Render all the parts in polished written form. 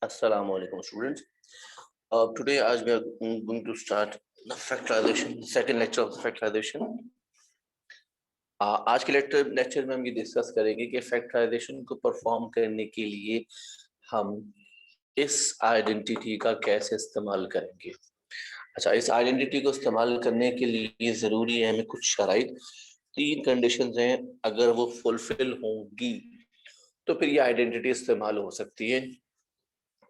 Assalamu alaikum students. Today as we are going to start the factorization, second lecture of the factorization. आज के lecture में हम ये discuss करेंगे कि फैक्टराइजेशन को परफॉर्म करने के लिए हम इस आइडेंटिटी का कैसे इस्तेमाल करेंगे। अच्छा, इस आइडेंटिटी को इस्तेमाल करने के लिए ज़रूरी है हमें कुछ शराइत, 3 कंडीशंस हैं, अगर वो फुलफिल होंगी तो फिर ये आइडेंटिटी इस्तेमाल हो सकती है,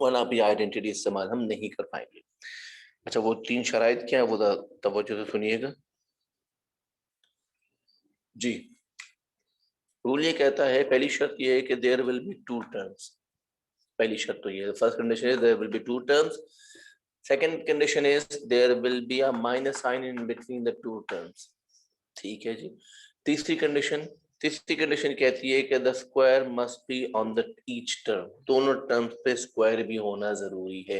वरना भी आइडेंटिटी इस्तेमाल हम नहीं कर पाएंगे। अच्छा, वो 3 शराइत क्या है वो तवज्जो से सुनिएगा जी। रूल ये कहता है, पहली शर्त ये है कि देयर विल बी 2 टर्म्स। पहली शर्त तो ये है, first condition is there will be 2 terms. Second condition is there will be a minus sign in between the 2 terms. ठीक है जी। तीसरी कंडीशन कहती है कि the square must be on the each term. दोनों टर्म्स पे स्क्वायर भी होना जरूरी है।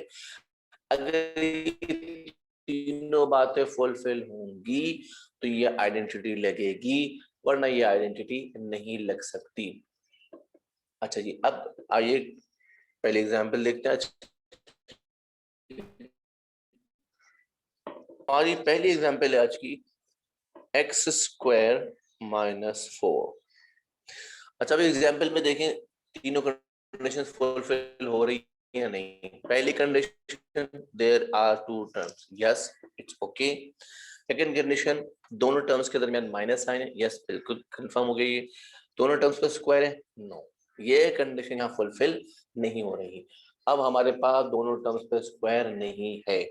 अगर ये तीनों बातें फुलफिल होंगी तो ये आइडेंटिटी लगेगी, वरना ये आइडेंटिटी नहीं लग सकती। अच्छा जी, अब आइए पहले एग्जांपल देखते हैं। और ये पहली एग्जांपल है आज की, एक्स स्क्वायर माइनस 4। अच्छा, अब एग्जांपल में देखें तीनों कंडीशंस फुलफिल हो रही है या नहीं। पहली condition, there are 2 terms, yes it's okay. Second condition, दोनों टर्म्स के दरमियान माइनस साइन है, यस बिल्कुल कंफर्म हो गई है। दोनों टर्म्स पर स्क्वायर है, नो, ये कंडीशन यहाँ फुलफिल नहीं हो रही। अब हमारे पास दोनों टर्म्स पर स्क्वायर नहीं है,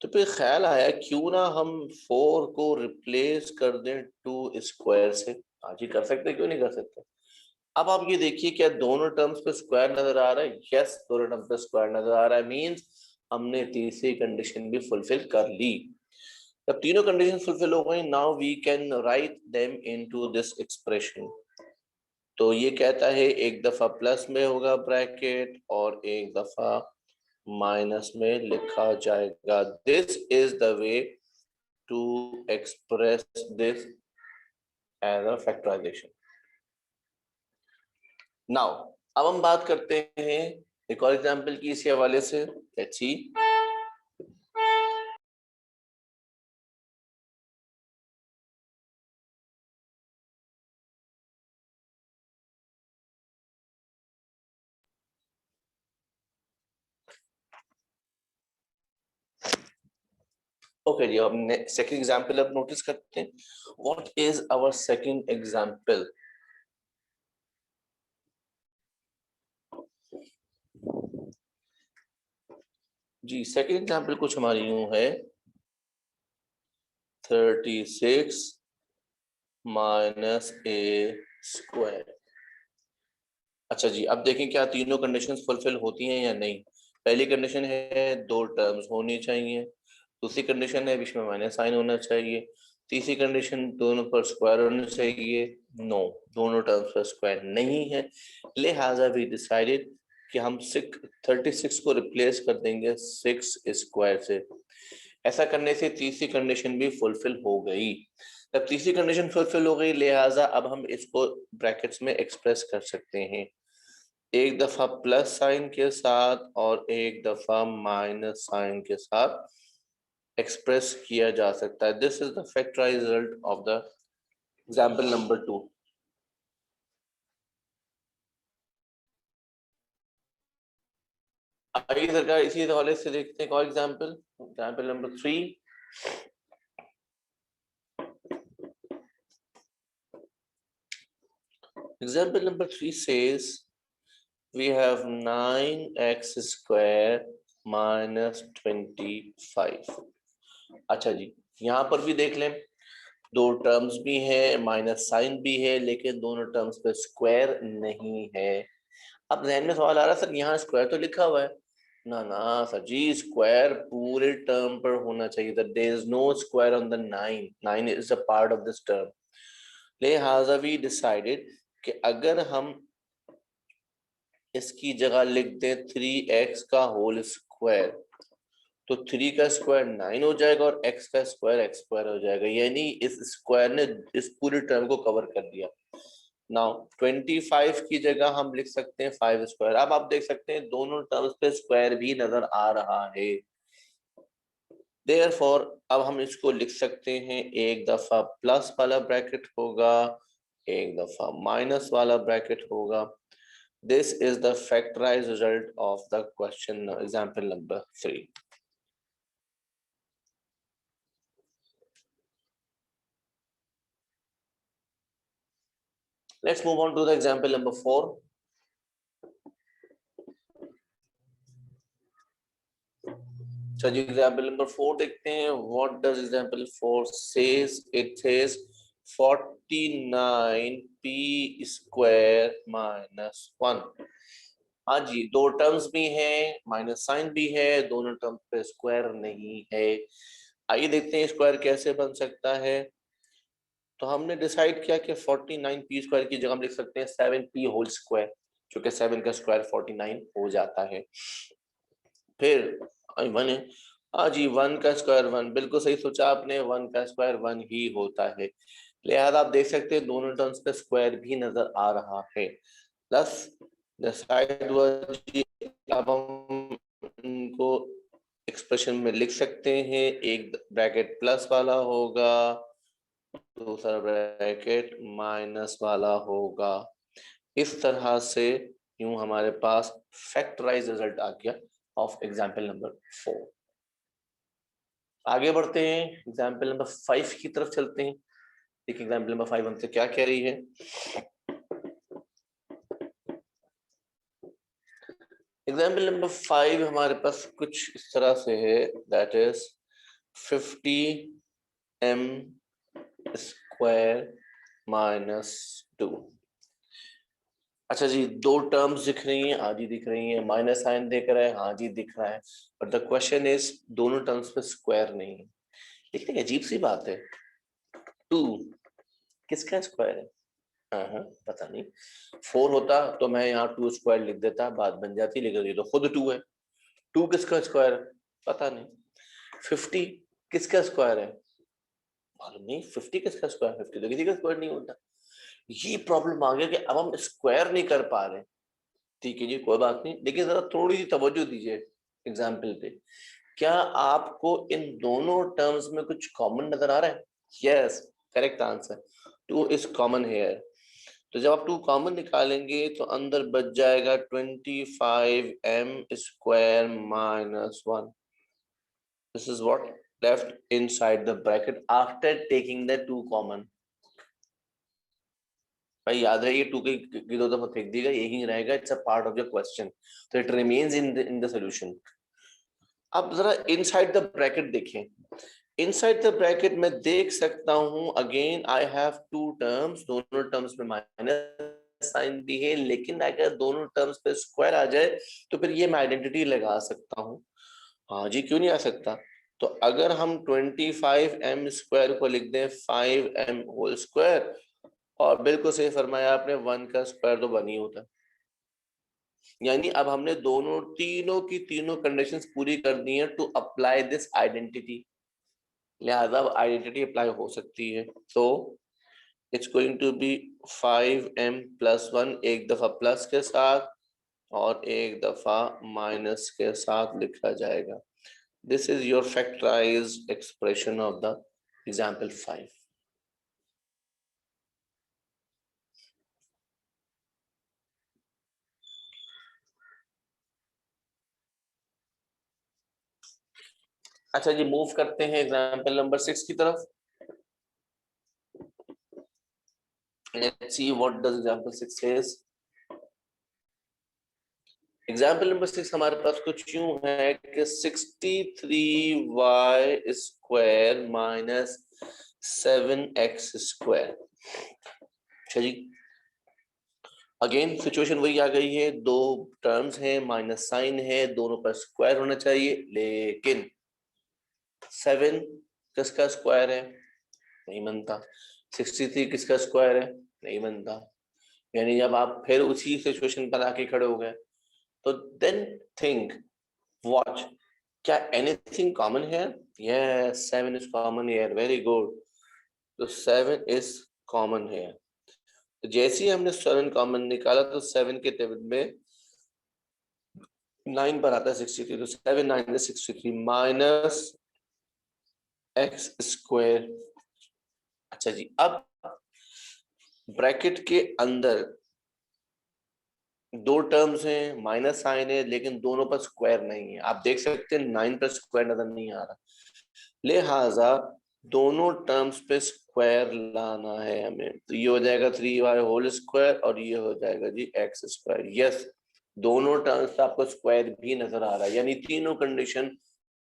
तो फिर ख्याल आया क्यों ना हम 4 को रिप्लेस कर दें 2 स्क्वायर से। आज ही कर सकते, क्यों नहीं कर सकते। अब आप ये देखिए, क्या दोनों टर्म्स पे स्क्वायर नजर आ रहा है? यस, दोनों टर्म्स पे स्क्वायर नजर आ रहा है, मींस हमने तीसरी कंडीशन भी फुलफिल कर ली। जब तीनों कंडीशन फुलफिल हो गई, now we can write them into this expression. तो ये कहता है एक दफा प्लस में होगा ब्रैकेट और एक दफा माइनस में लिखा जाएगा। This is the way to express this as a factorisation. Now अब हम बात करते हैं एक और एग्जांपल की इसी हवाले से। Let's see. ओके जी, अब सेकंड एग्जांपल अब नोटिस करते हैं। What is our second example? जी, सेकंड एग्जांपल कुछ हमारी यूं है, 36 माइनस ए स्क्वायर। अच्छा जी, अब देखें क्या तीनों कंडीशंस फुलफिल होती हैं या नहीं। पहली कंडीशन है 2 टर्म्स होनी चाहिए। दूसरी कंडीशन है बीच में माइनस साइन होना चाहिए। तीसरी कंडीशन, दोनों पर स्क्वायर होना चाहिए। नो, दोनों टर्म्स पर स्क्वायर नहीं है, लिहाजा वी डिसाइडेड कि हम 36 को रिप्लेस कर देंगे 6 स्क्वायर से। ऐसा करने से तीसरी कंडीशन भी फुलफिल हो गई। जब तीसरी कंडीशन फुलफिल हो गई, लिहाजा अब हम इसको ब्रैकेट्स में एक्सप्रेस कर सकते हैं, एक दफा प्लस साइन के साथ और एक दफा माइनस साइन के साथ एक्सप्रेस किया जा सकता है। This is the factorised result of the example number 2। आइए सरकार इसी हवाले से देखते हैं एक और example, example number 3। Example number 3 says we have 9x square minus 25। अच्छा जी, यहाँ पर भी देख लें, 2 टर्म्स भी है, माइनस साइन भी है, लेकिन दोनों टर्म्स पे स्क्वायर नहीं है। अब ध्यान में सवाल आ रहा है, सर यहाँ स्क्वायर तो लिखा हुआ है। ना ना सर जी, स्क्वायर पूरे टर्म पर होना चाहिए। There is no square on the 9 is a part of this term. लिहाजा वी डिसाइडेड कि अगर हम इसकी जगह लिख दें 3x का होल स्क्वायर, तो 3 का स्क्वायर 9 हो जाएगा और x का स्क्वायर x स्क्वायर हो जाएगा, यानी इस स्क्वायर ने इस पूरी टर्म को कवर कर दिया। नाउ 25 की जगह हम लिख सकते हैं 5 स्क्वायर। अब आप देख सकते हैं दोनों टर्म्स पे स्क्वायर भी नजर आ रहा है, देयरफॉर अब हम इसको लिख सकते हैं, एक दफा प्लस वाला ब्रैकेट होगा, एक दफा माइनस वाला ब्रैकेट होगा। This is the factorised result of the question example number 3। Let's move on to the example number 4. चलिए एग्जाम्पल नंबर 4 देखते हैं। What does example 4 says? It says 49p square minus 1। हाँ जी, दो टर्म्स भी हैं, minus sign भी है, दोनों टर्म पे स्क्वायर नहीं है। आइए देखते हैं स्क्वायर कैसे बन सकता है। तो हमने डिसाइड किया कि 49p स्क्वायर की जगह हम लिख सकते हैं 7p होल स्क्वायर, क्योंकि 7 का स्क्वायर 49 हो जाता है। फिर 1 है, हाँ जी 1 का स्क्वायर 1, बिल्कुल सही सोचा आपने, 1 का स्क्वायर 1 ही होता है। लिहाजा आप देख सकते हैं दोनों टर्म्स पे स्क्वायर भी नजर आ रहा है। प्लस अब हम इनको एक्सप्रेशन में लिख सकते हैं, एक ब्रैकेट प्लस वाला होगा, दूसरा ब्रैकेट माइनस वाला होगा। इस तरह से यूं हमारे पास फैक्टराइज रिजल्ट आ गया ऑफ एग्जाम्पल नंबर 4। आगे बढ़ते हैं, एग्जाम्पल नंबर 5 की तरफ चलते हैं। देखिए एग्जाम्पल नंबर 5 हमसे क्या कह रही है। एग्जाम्पल नंबर 5 हमारे पास कुछ इस तरह से है, that is 50m square minus 2। अच्छा जी, दो टर्म्स दिख रही हैं, हाँ जी दिख रही हैं, माइनस साइन दिख रहा है, हाँ जी दिख रहा है, बट द क्वेश्चन इज दोनों टर्म्स पे स्क्वायर नहीं है। देखते हैं, अजीब सी बात है, 2 किसका स्क्वायर है? हाँ पता नहीं, 4 होता तो मैं यहाँ 2 स्क्वायर लिख देता, बात बन जाती, लेकिन ये तो खुद 2 है। 2 किसका स्क्वायर है? पता नहीं। 50 किसका स्क्वायर है? मालूम नहीं। 50 किसका स्क्वायर? 50 तो किसी का स्क्वायर नहीं होता। ये प्रॉब्लम आ गया कि अब हम स्क्वायर नहीं कर पा रहे। ठीक है जी, कोई बात नहीं, लेकिन जरा थोड़ी सी तवज्जो दीजिए एग्जाम्पल पे। क्या आपको इन दोनों टर्म्स में कुछ कॉमन नजर आ रहा है? Yes, correct answer, 2 is common hair. तो जब आप 2 कॉमन निकालेंगे तो अंदर बच जाएगा 25m square minus 1। This is what left inside the bracket after taking the 2 common. भाई याद रहे, ये 2 की 2 दफा फेंक दिएगा, यही रहेगा, it's a part of the question, तो it remains in the solution. अब जरा इनसाइड द ब्रैकेट देखें। इनसाइड द ब्रैकेट में देख सकता हूं, अगेन आई हैव 2 टर्म्स, दोनों टर्म्स में माइनस साइन भी है, लेकिन अगर दोनों टर्म्स पे स्क्वायर आ जाए तो फिर ये मैं आइडेंटिटी लगा सकता हूं। हाँ जी, क्यों नहीं आ सकता? तो अगर हम 25m स्क्वायर को लिख दें 5m होल स्क्वायर, और बिल्कुल सही फरमाया आपने, 1 का स्क्वायर तो 1 ही होता है। यानी अब हमने दोनों तीनों की तीनों कंडीशंस पूरी कर दी हैं टू अप्लाई दिस आइडेंटिटी, लिहाजा अब आइडेंटिटी अप्लाई हो सकती है। तो it's going to be 5m plus 1, एक दफा प्लस के साथ और एक दफा माइनस के साथ लिखा जाएगा। This is your factorised expression of the example 5। अच्छा जी, मूव करते हैं एग्जाम्पल नंबर 6 की तरफ। Let's see what does example 6 says. Example number 6 हमारे पास कुछ यूं है कि 63y square minus 7x square. अच्छा जी, अगेन सिचुएशन वही आ गई है, दो टर्म्स हैं, माइनस साइन है, दोनों पर स्क्वायर होना चाहिए, लेकिन 7 किसका स्क्वायर है? नहीं बनता। 63 किसका स्क्वायर है? नहीं बनता। यानी जब आप फिर उसी सिचुएशन पर आके खड़े हो गए, तो देन थिंक, वॉच, क्या एनीथिंग कॉमन है? Yes, 7 is common here, very good. तो 7 इज कॉमन हियर। जैसे ही हमने 7 कॉमन निकाला तो 7 के टेबल में 9 पर आता है 63, तो 7 9 63 माइनस एक्स स्क्वायर। अच्छा जी, अब ब्रैकेट के अंदर दो टर्म्स हैं, माइनस साइन है, लेकिन दोनों पर स्क्वायर नहीं है। आप देख सकते हैं 9 पर स्क्वायर नजर नहीं आ रहा, लिहाजा दोनों टर्म्स पे स्क्वायर लाना है हमें। तो ये हो जाएगा 3y होल स्क्वायर और ये हो जाएगा जी एक्स स्क्वायर। यस, दोनों टर्म्स पे आपको स्क्वायर भी नजर आ रहा है, यानी तीनों कंडीशन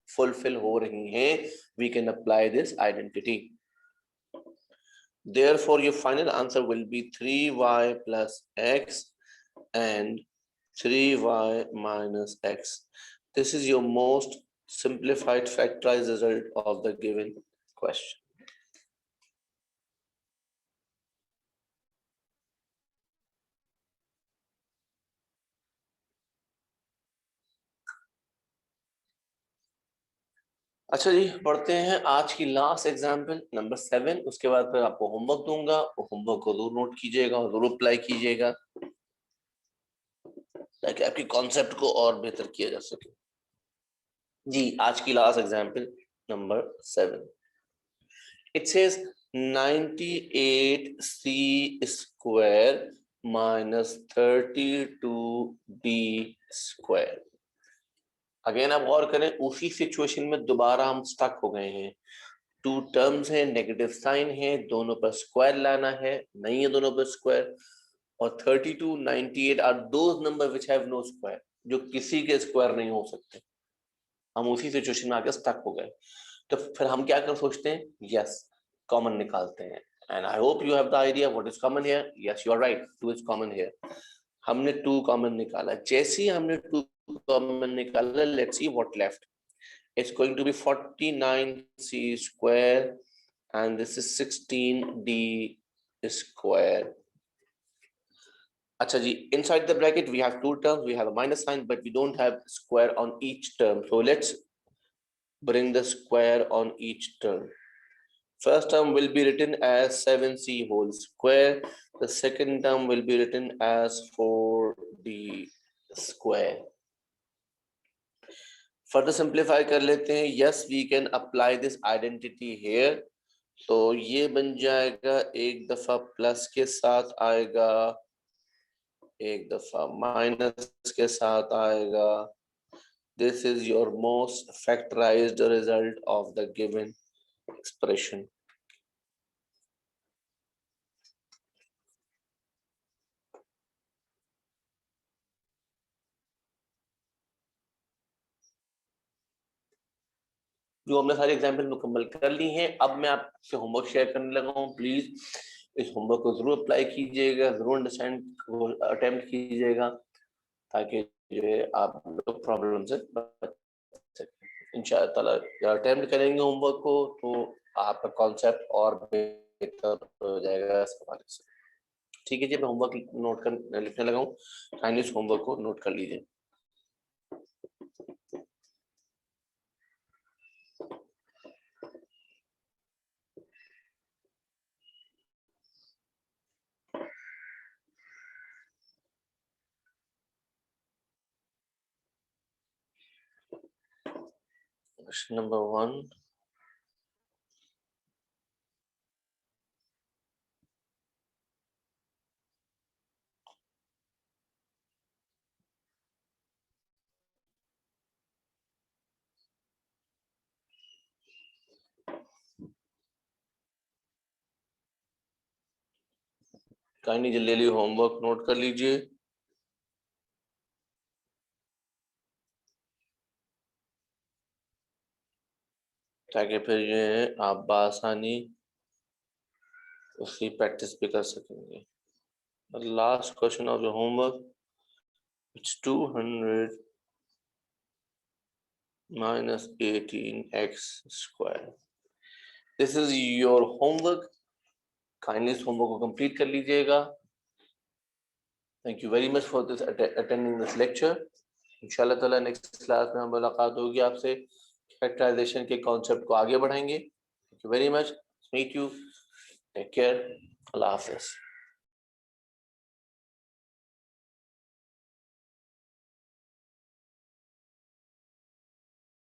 फुलफिल हो रही हैं। We can apply this identity. Therefore, your final answer will be 3y plus x and 3y minus x. This is your most simplified factorized result of the given question. अच्छा जी, पढ़ते हैं आज की last example number 7। उसके बाद फिर आपको homework दूंगा, होमवर्क को जरूर नोट कीजिएगा और जरूर अप्लाई कीजिएगा ताकि आपकी कॉन्सेप्ट को और बेहतर किया जा सके। जी, आज की last example number 7। It says 98c square minus 32d square। Again आप गौर करें, उसी सिचुएशन में दोबारा हम स्टक हो गए हैं। टू टर्म्स है, नेगेटिव साइन है, दोनों पर स्क्वायर लाना है, नहीं है दोनों पर स्क्वायर। और 32 98 are those number which have no square, जो किसी के स्क्वायर नहीं हो सकते। हम उसी सिचुएशन में आके स्टक हो गए। तो फिर हम क्या कर सोचते हैं, यस कॉमन निकालते हैं। And I hope you have the idea what is common here. Yes you are right, 2 is common here. हमने 2 कॉमन निकाला, जैसे ही हमने 2 कॉमन निकाला, let's see what left. It's going to be 49c square and this is 16d square. अच्छा जी, inside the bracket we have two terms, we have a minus sign but we don't have square on each term, so let's bring the square on each term. First term will be written as 7c whole square, the second term will be written as 4d square. Further simplify कर लेते हैं। Yes, we can apply this identity here. तो ये बन जाएगा, एक दफा plus के साथ आएगा, एक दफा माइनस के साथ आएगा। This is your most factorized result of the given expression. जो हमने सारी एग्जाम्पल मुकम्मल कर ली हैं, अब मैं आपसे होमवर्क शेयर करने लगा हूँ। प्लीज इस होमवर्क को जरूर अप्लाई कीजिएगा, जरूर अंडरस्टैंड अटेम्प्ट कीजिएगा ताकि जो है आप लोग प्रॉब्लम से बच सकें। इंशाअल्लाह अटेम्प्ट करेंगे होमवर्क को तो आपका कॉन्सेप्ट और बेहतर हो जाएगा इस हवाले से। ठीक है जी, मैं होमवर्क नोट कर लिखने लगा हूँ, काइंडली इस होमवर्क को नोट कर लीजिए। Question number 1. काइंडली जल्दी होमवर्क नोट कर लीजिए ताकि फिर जो है आप बआसानी उसकी प्रैक्टिस भी कर सकेंगे। The last question of the homework, it's 200 minus 18x square. This is your homework. Kindly इस homework को complete कर लीजिएगा। Thank you very much for this attending this lecture. इंशाल्लाह ताला नेक्स्ट क्लास में हम मुलाकात होगी आपसे, फैक्टराइजेशन के कॉन्सेप्ट को आगे बढ़ाएंगे। Thank you very much. Meet you. Take care. Allah Hafiz.